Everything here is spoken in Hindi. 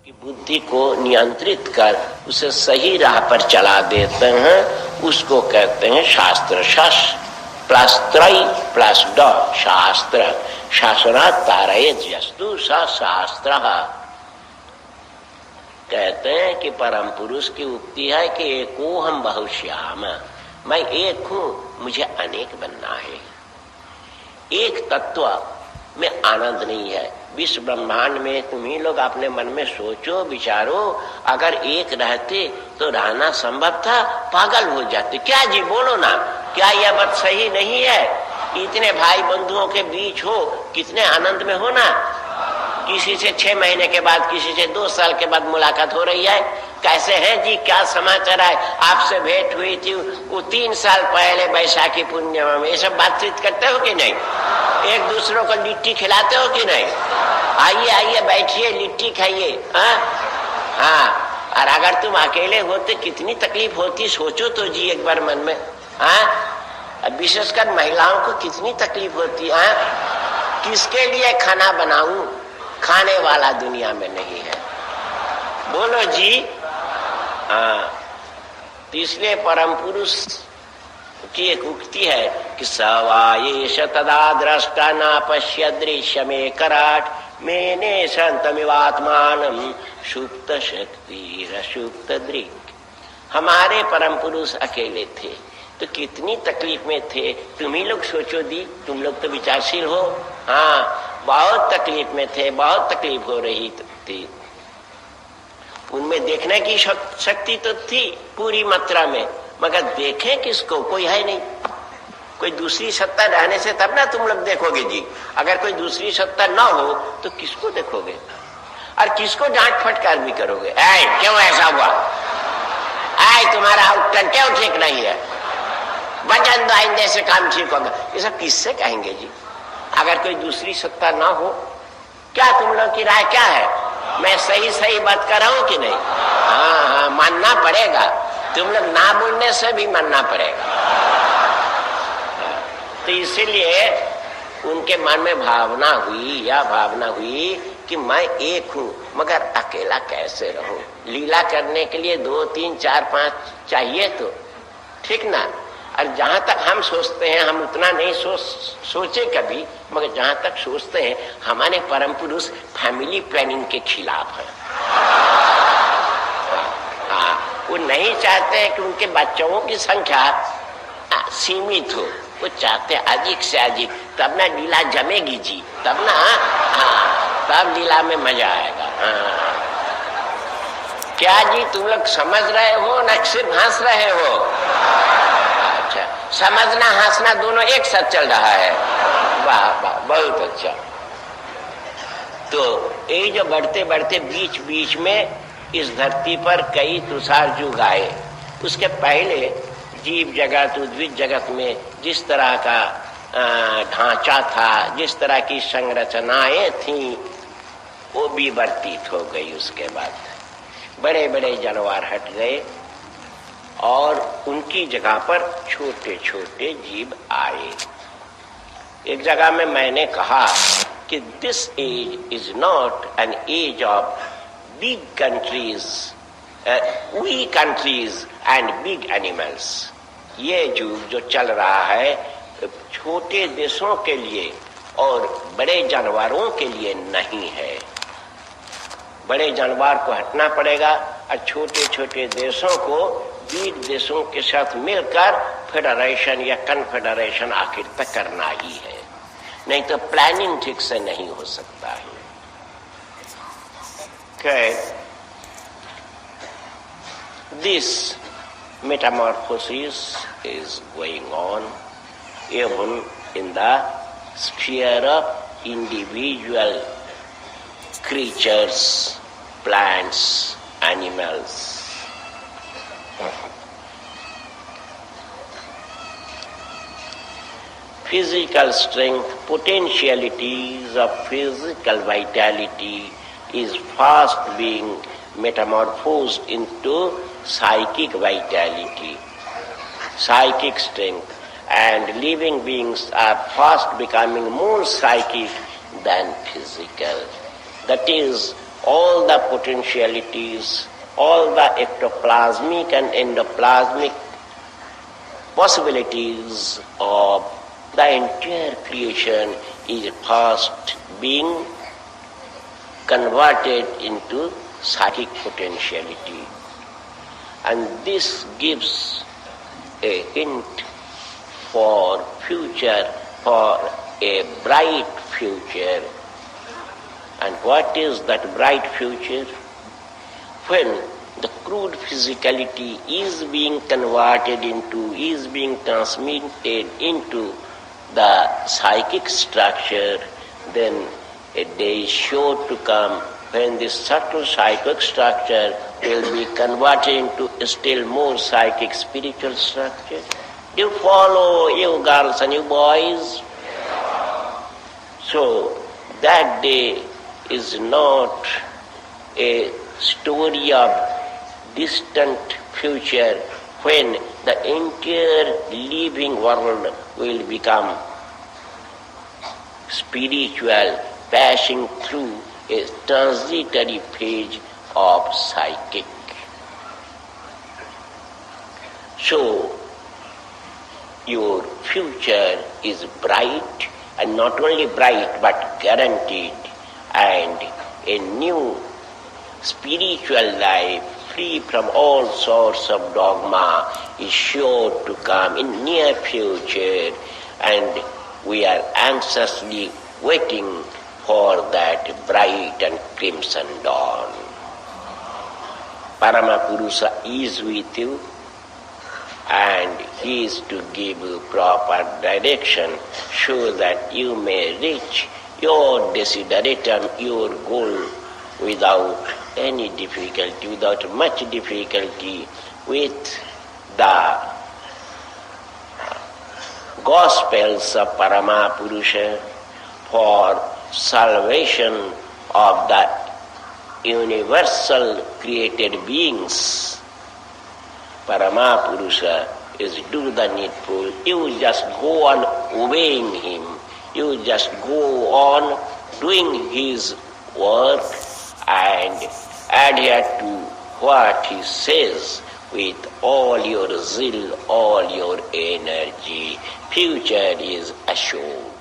कि बुद्धि को नियंत्रित कर उसे सही राह पर चला देते हैं, उसको कहते हैं शास्त्र। शास्त्र प्लस त्रय प्लस ड शास्त्र। शासनात् तारयेत् यस्तु स शास्त्र। कहते हैं कि परम पुरुष की उक्ति है कि एको हम बहुश्याम, मैं एक हूं, मुझे अनेक बनना है। एक तत्व में आनंद नहीं है। विश्व ब्रह्मांड में तुम ही लोग अपने मन में सोचो विचारो, अगर एक रहते तो रहना संभव था, पागल हो जाते। क्या जी बोलो ना, क्या यह बात सही नहीं है? इतने भाई बंधुओं के बीच हो, कितने आनंद में हो ना। किसी से 6 महीने के बाद, किसी से 2 साल के बाद मुलाकात हो रही है। कैसे हैं जी, क्या समाचार है? आपसे भेंट हुई थी वो 3 साल पहले बैसाखी पूर्णिमा में। ये सब बातचीत करते हो कि नहीं? एक दूसरों को लिट्टी खिलाते हो कि नहीं? आइए आइए बैठिए, लिट्टी खाइए। हाँ, और अगर तुम अकेले होते कितनी तकलीफ होती, सोचो तो जी एक बार मन में। हाँ, विशेषकर महिलाओं को कितनी तकलीफ होती है। किसके लिए खाना बनाऊं? खाने वाला दुनिया में नहीं है। बोलो जी। हाँ, तो इसलिए परम पुरुष की एक उक्ति है कि सवायेश तदा द्रष्टा न पश्य दृश्य में कराट मेने संतमिवात्मानम सुप्त शक्ति सुप्त दृक्। हमारे परम पुरुष अकेले थे तो कितनी तकलीफ में थे। तुम ही लोग सोचो दी, तुम लोग तो विचारशील हो। हाँ, बहुत तकलीफ में थे, बहुत तकलीफ हो रही थी। उनमें देखने की शक्ति तो थी पूरी मात्रा में, मगर देखें किसको? कोई है नहीं। कोई दूसरी सत्ता रहने से तब ना तुम लोग देखोगे जी। अगर कोई दूसरी सत्ता ना हो तो किसको देखोगे और किसको डांट फटकार भी करोगे? क्यों ऐसा हुआ? तुम्हारा आउटकम क्यों ठीक नहीं है? वजन दो, आइंदे से काम ठीक होगा। ये सब किससे कहेंगे जी? अगर कोई दूसरी सत्ता ना हो, क्या तुम लोग की राय क्या है? मैं सही बात कर रहा हूं कि नहीं? हाँ, मानना पड़ेगा। तुम लोग ना बोलने से भी मानना पड़ेगा। तो इसीलिए उनके मन में भावना हुई कि मैं एक हूं, मगर अकेला कैसे रहूं? लीला करने के लिए 2, 3, 4, 5 चाहिए तो ठीक ना। और जहां तक हम सोचते हैं, हम उतना नहीं सोचे कभी, मगर जहां तक सोचते हैं, हमारे परम पुरुष फैमिली प्लानिंग के खिलाफ है। हाँ, वो नहीं चाहते हैं कि उनके बच्चों की संख्या सीमित हो। वो चाहते अधिक से अधिक, तब ना लीला जमेगी जी, तब ना। हाँ, तब लीला में मजा आएगा। हाँ। क्या जी तुम लोग समझ रहे हो ना सिर्फ हंस रहे हो? अच्छा, समझना हंसना दोनों एक साथ चल रहा है। वाह वाह, बहुत अच्छा। तो ये जो बढ़ते बढ़ते बीच बीच में इस धरती पर कई तुषार युग आए। उसके पहले जीव जगत, उद्भिद जगत में जिस तरह का ढांचा था, जिस तरह की संरचनाएं थीं, वो भी वर्तित हो गई। उसके बाद बड़े बड़े जानवर हट गए और उनकी जगह पर छोटे छोटे जीव आए। एक जगह में मैंने कहा कि this age is not an age of big countries, we countries and big animals. ये युग जो चल रहा है छोटे देशों के लिए और बड़े जानवरों के लिए नहीं है। बड़े जानवर को हटना पड़ेगा और छोटे छोटे देशों को बिग देशों के साथ मिलकर फेडरेशन या कन्फेडरेशन आखिर तक करना ही है, नहीं तो प्लानिंग ठीक से नहीं हो सकता है। This metamorphosis is going on even in the sphere of individual creatures, plants, animals. Physical strength, potentialities of physical vitality is fast being metamorphosed into psychic vitality, psychic strength, and living beings are fast becoming more psychic than physical. That is all the potentialities, all the ectoplasmic and endoplasmic possibilities of the entire creation is first being converted into psychic potentiality. And this gives a hint for future, for a bright future. And what is that bright future? When the crude physicality is being converted into, is being transmitted into the psychic structure, then a day is sure to come when this subtle psychic structure will be converted into a still more psychic spiritual structure. Do you follow, you girls and you boys? So that day is not a story of distant future when the entire living world will become spiritual, passing through a transitory phase of psychic. So your future is bright, and not only bright but guaranteed, and a new spiritual life free from all sorts of dogma is sure to come in near future, and we are anxiously waiting for that bright and crimson dawn. Paramapurusha is with you, and he is to give you proper direction so that you may reach your desideratum, your goal, without any difficulty, without much difficulty, with the Gospels of Paramapurusha for salvation of the universal created beings. Paramapurusha is do the needful. You just go on obeying him. You just go on doing his work and adhere to what he says with all your zeal, all your energy. Future is assured.